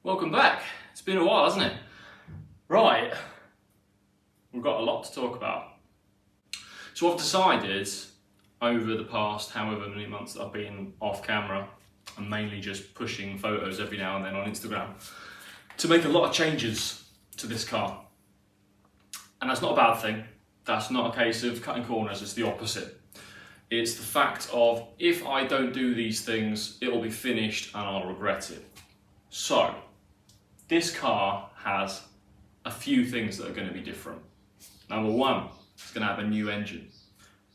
Welcome back. It's been a while, hasn't it? Right, we've got a lot to talk about. So I've decided over the past however many months that I've been off camera and mainly just pushing photos every now and then on Instagram to make a lot of changes to this car. And that's not a bad thing. That's not a case of cutting corners, it's the opposite. It's the fact of if I don't do these things, it'll be finished and I'll regret it. So, this car has a few things that are going to be different. Number one, it's going to have a new engine.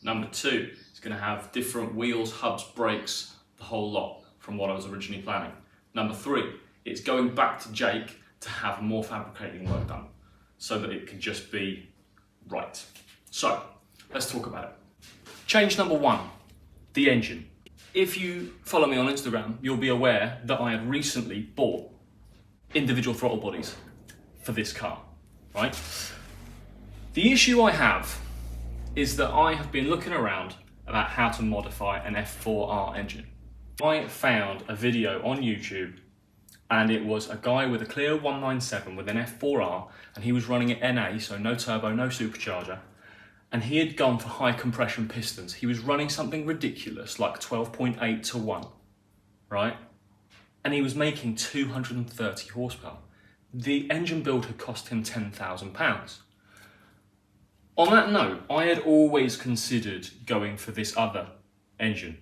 Number two, it's going to have different wheels, hubs, brakes, the whole lot from what I was originally planning. Number three, it's going back to Jake to have more fabricating work done so that it can just be right. So, let's talk about it. Change number one, the engine. If you follow me on Instagram, you'll be aware that I have recently bought individual throttle bodies for this car, right? The issue I have is that I have been looking around about how to modify an F4R engine. I found a video on YouTube and it was a guy with a Clio 197 with an F4R and he was running it NA, so no turbo, no supercharger. And he had gone for high compression pistons. He was running something ridiculous, like 12.8 to 1, right? And he was making 230 horsepower. The engine build had cost him £10,000. On that note, I had always considered going for this other engine,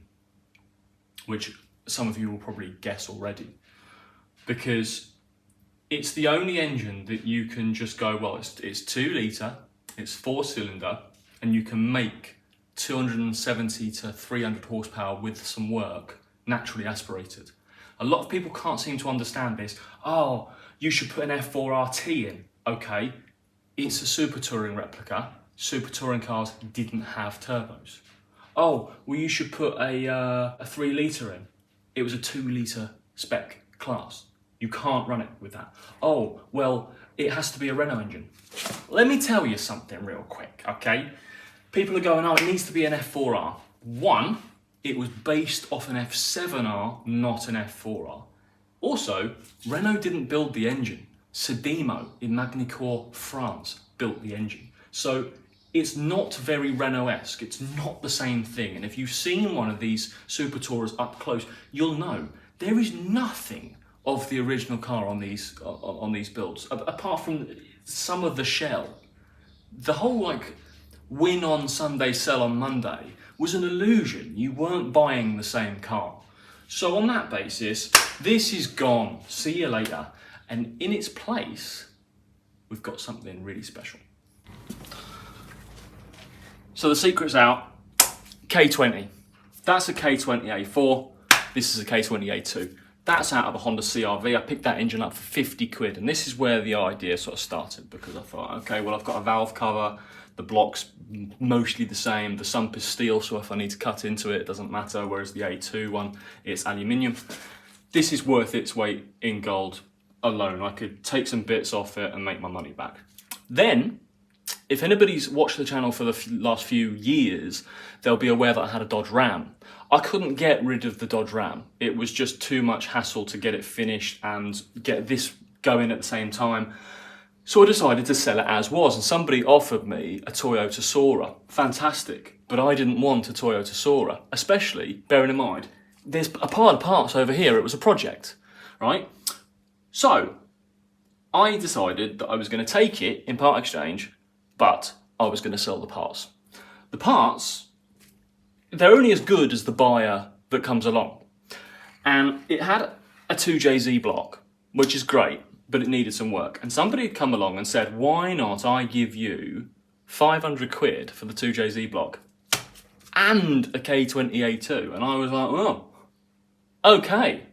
which some of you will probably guess already, because it's the only engine that you can just go, well, it's 2 litre, it's 4 cylinder, and you can make 270 to 300 horsepower with some work, naturally aspirated. A lot of people can't seem to understand this. Oh, you should put an F4RT in. Okay, it's a Super Touring replica. Super Touring cars didn't have turbos. Oh, well you should put a 3 litre in. It was a 2 litre spec class. You can't run it with that. Oh, well, it has to be a Renault engine. Let me tell you something real quick, okay? People are going, oh, it needs to be an F4R. One, it was based off an F7R, not an F4R. Also, Renault didn't build the engine. Sedimo in Magny-Cours, France, built the engine. So it's not very Renault-esque. It's not the same thing. And if you've seen one of these Super Tourers up close, you'll know there is nothing of the original car on these builds, apart from some of the shell. The whole like win on Sunday, sell on Monday was an illusion. You weren't buying the same car. So on that basis, this is gone. See you later. And in its place, we've got something really special. So the secret's out. K20. That's a K20A4. This is a K20A2. That's out of a Honda CR-V. I picked that engine up for 50 quid. And this is where the idea sort of started, because I thought, okay, well, I've got a valve cover. The block's mostly the same. The sump is steel, so if I need to cut into it, it doesn't matter. Whereas the A2 one, it's aluminium. This is worth its weight in gold alone. I could take some bits off it and make my money back. Then, if anybody's watched the channel for the last few years, they'll be aware that I had a Dodge Ram. I couldn't get rid of the Dodge Ram. It was just too much hassle to get it finished and get this going at the same time. So I decided to sell it as was, and somebody offered me a Toyota Sora. Fantastic, but I didn't want a Toyota Sora, especially bearing in mind, there's a pile of parts over here. It was a project, right? So I decided that I was going to take it in part exchange, but I was going to sell the parts. The parts, they're only as good as the buyer that comes along. And it had a 2JZ block, which is great, but it needed some work. And somebody had come along and said, why not I give you 500 quid for the 2JZ block and a K20A2? And I was like, oh, okay.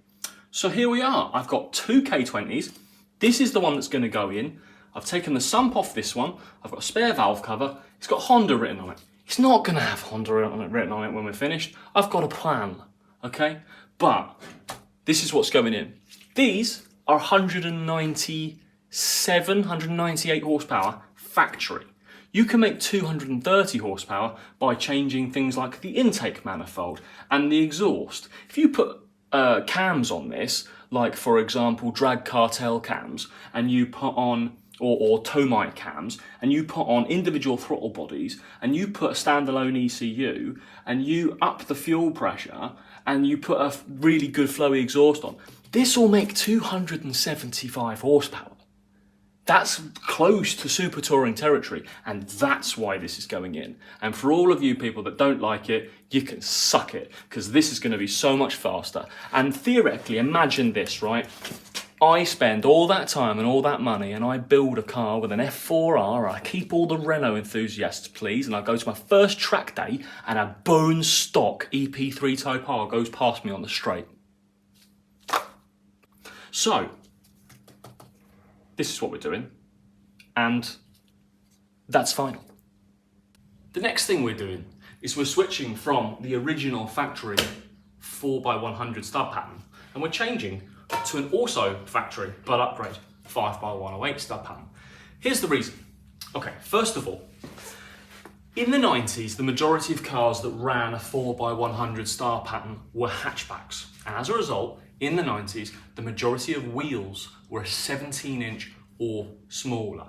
So here we are. I've got 2 K20s. This is the one that's going to go in. I've taken the sump off this one. I've got a spare valve cover. It's got Honda written on it. It's not going to have Honda written on it when we're finished. I've got a plan, okay? But this is what's going in. These are 197, 198 horsepower factory. You can make 230 horsepower by changing things like the intake manifold and the exhaust. If you put cams on this, like for example drag cartel cams, and you put on, or Tomite cams, and you put on individual throttle bodies, and you put a standalone ECU, and you up the fuel pressure, and you put a really good flowy exhaust on, this will make 275 horsepower. That's close to super touring territory, and that's why this is going in. And for all of you people that don't like it, you can suck it, because this is going to be so much faster. And theoretically, imagine this, right? I spend all that time and all that money, and I build a car with an F4R, I keep all the Renault enthusiasts pleased, and I go to my first track day, and a bone stock EP3 Type R goes past me on the straight. So, this is what we're doing, and that's final. The next thing we're doing is we're switching from the original factory 4x100 stub pattern, and we're changing to an also factory but upgrade 5x108 stub pattern. Here's the reason. Okay, first of all, in the 90s, the majority of cars that ran a 4x100 star pattern were hatchbacks, and as a result, in the 90s, the majority of wheels were a 17-inch or smaller.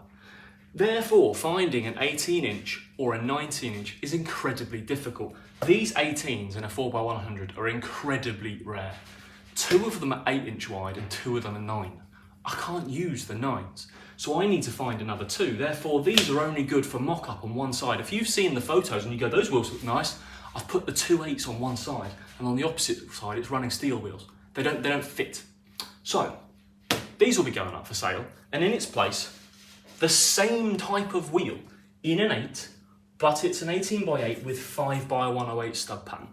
Therefore, finding an 18-inch or a 19-inch is incredibly difficult. These 18s in a 4x100 are incredibly rare. 2 of them are 8-inch wide and 2 of them are 9. I can't use the 9s, so I need to find another 2. Therefore, these are only good for mock-up on one side. If you've seen the photos and you go, those wheels look nice, I've put the 2 8s on one side, and on the opposite side, it's running steel wheels. They don't fit. So, these will be going up for sale, and in its place, the same type of wheel in an 8, but it's an 18x8 with 5x108 stub pattern.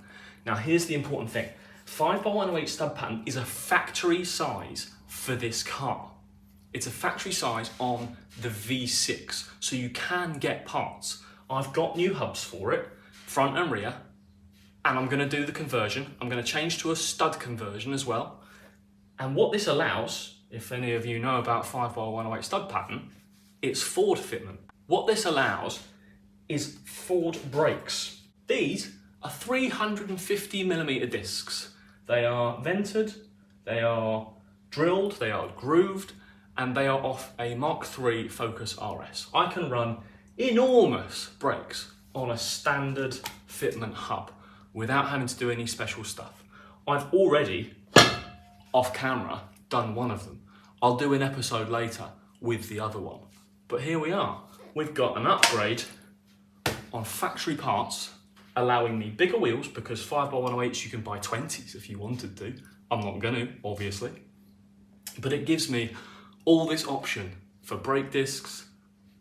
Now, here's the important thing. 5x108 stub pattern is a factory size for this car. It's a factory size on the V6, so you can get parts. I've got new hubs for it, front and rear, and I'm going to do the conversion. I'm going to change to a stud conversion as well. And what this allows, if any of you know about 5x108 stud pattern, it's Ford fitment. What this allows is Ford brakes. These are 350mm discs. They are vented, they are drilled, they are grooved, and they are off a Mark III Focus RS. I can run enormous brakes on a standard fitment hub without having to do any special stuff. I've already, off camera, done one of them. I'll do an episode later with the other one. But here we are. We've got an upgrade on factory parts, allowing me bigger wheels, because 5x108s you can buy 20s if you wanted to. I'm not gonna, obviously. But it gives me all this option for brake discs.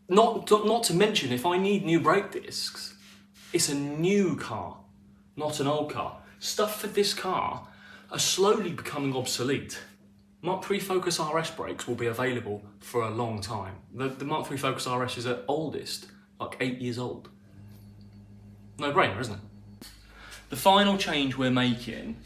Not to mention, if I need new brake discs, it's a new car, not an old car. Stuff for this car are slowly becoming obsolete. Mark III Focus RS brakes will be available for a long time. The Mark III Focus RS is at oldest, like 8 years old. No brainer, isn't it? The final change we're making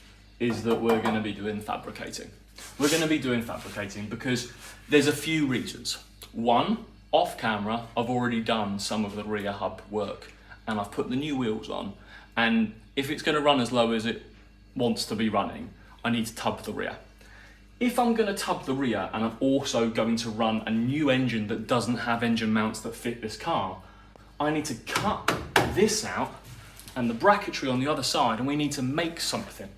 is that we're going to be doing fabricating. We're going to be doing fabricating because there's a few reasons. One, off camera, I've already done some of the rear hub work and I've put the new wheels on, and if it's going to run as low as it wants to be running, I need to tub the rear. If I'm going to tub the rear and I'm also going to run a new engine that doesn't have engine mounts that fit this car, I need to cut this out and the bracketry on the other side, and we need to make something.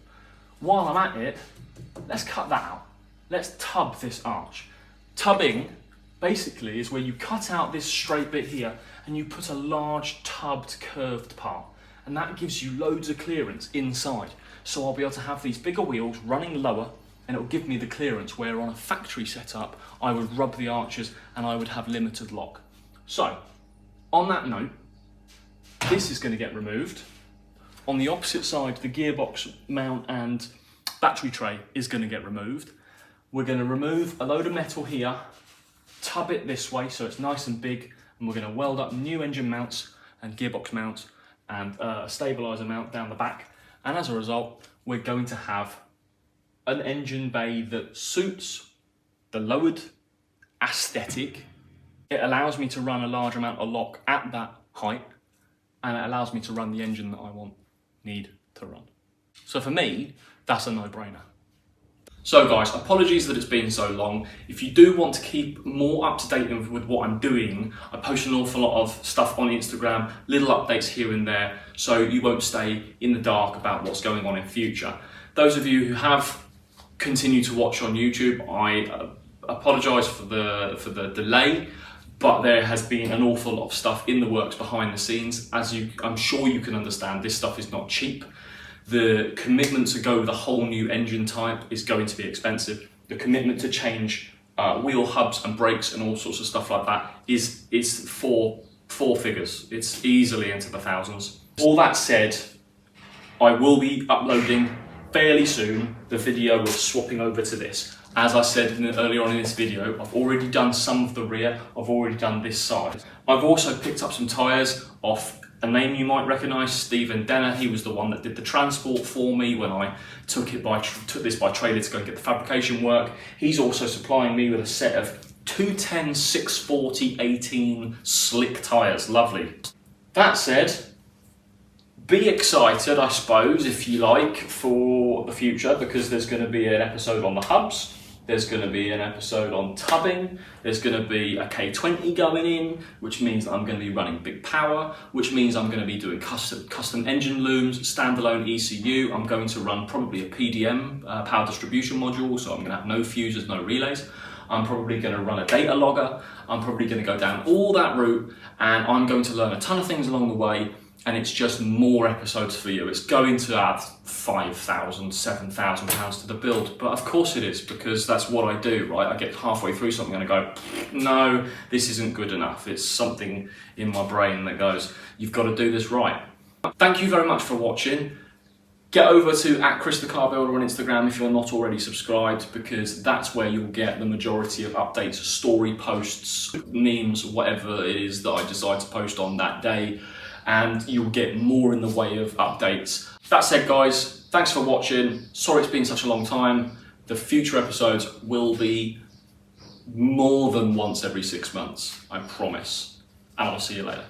While I'm at it, let's cut that out. Let's tub this arch. Tubbing basically is where you cut out this straight bit here and you put a large tubbed curved part, and that gives you loads of clearance inside. So I'll be able to have these bigger wheels running lower, and it'll give me the clearance where on a factory setup I would rub the arches and I would have limited lock. So on that note, this is going to get removed. On the opposite side, the gearbox mount and battery tray is going to get removed. We're going to remove a load of metal here, tub it this way so it's nice and big, and we're going to weld up new engine mounts and gearbox mounts and a stabilizer mount down the back. And as a result, we're going to have an engine bay that suits the lowered aesthetic. It allows me to run a large amount of lock at that height, and it allows me to run the engine that I need to run. So for me, that's a no-brainer. So guys, apologies that it's been so long. If you do want to keep more up to date with what I'm doing, I post an awful lot of stuff on Instagram, little updates here and there, so you won't stay in the dark about what's going on in future. Those of you who have continued to watch on YouTube, I apologise for the delay, but there has been an awful lot of stuff in the works behind the scenes. I'm sure you can understand, this stuff is not cheap. The commitment to go with a whole new engine type is going to be expensive. The commitment to change wheel hubs and brakes and all sorts of stuff like that is four figures. It's easily into the thousands. All that said, I will be uploading fairly soon the video of swapping over to this. As I said earlier on in this video, I've already done some of the rear, I've already done this side. I've also picked up some tyres off a name you might recognise, Stephen Denner. He was the one that did the transport for me when I took this by trailer to go get the fabrication work. He's also supplying me with a set of 210 640 18 slick tyres. Lovely. That said, be excited, I suppose, if you like, for the future, because there's going to be an episode on the hubs. There's going to be an episode on tubbing, there's going to be a K20 going in, which means I'm going to be running big power, which means I'm going to be doing custom engine looms, standalone ECU. I'm going to run probably a PDM, power distribution module, so I'm going to have no fuses, no relays. I'm probably going to run a data logger. I'm probably going to go down all that route, and I'm going to learn a ton of things along the way. And it's just more episodes for you. It's going to add £5,000, £7,000 to the build. But of course it is, because that's what I do, right? I get halfway through something and I go, no, this isn't good enough. It's something in my brain that goes, you've got to do this right. Thank you very much for watching. Get over to @ChrisTheCarBuilder on Instagram if you're not already subscribed, because that's where you'll get the majority of updates, story posts, memes, whatever it is that I decide to post on that day. And you'll get more in the way of updates. That said, guys, thanks for watching. Sorry it's been such a long time. The future episodes will be more than once every 6 months, I promise. And I'll see you later.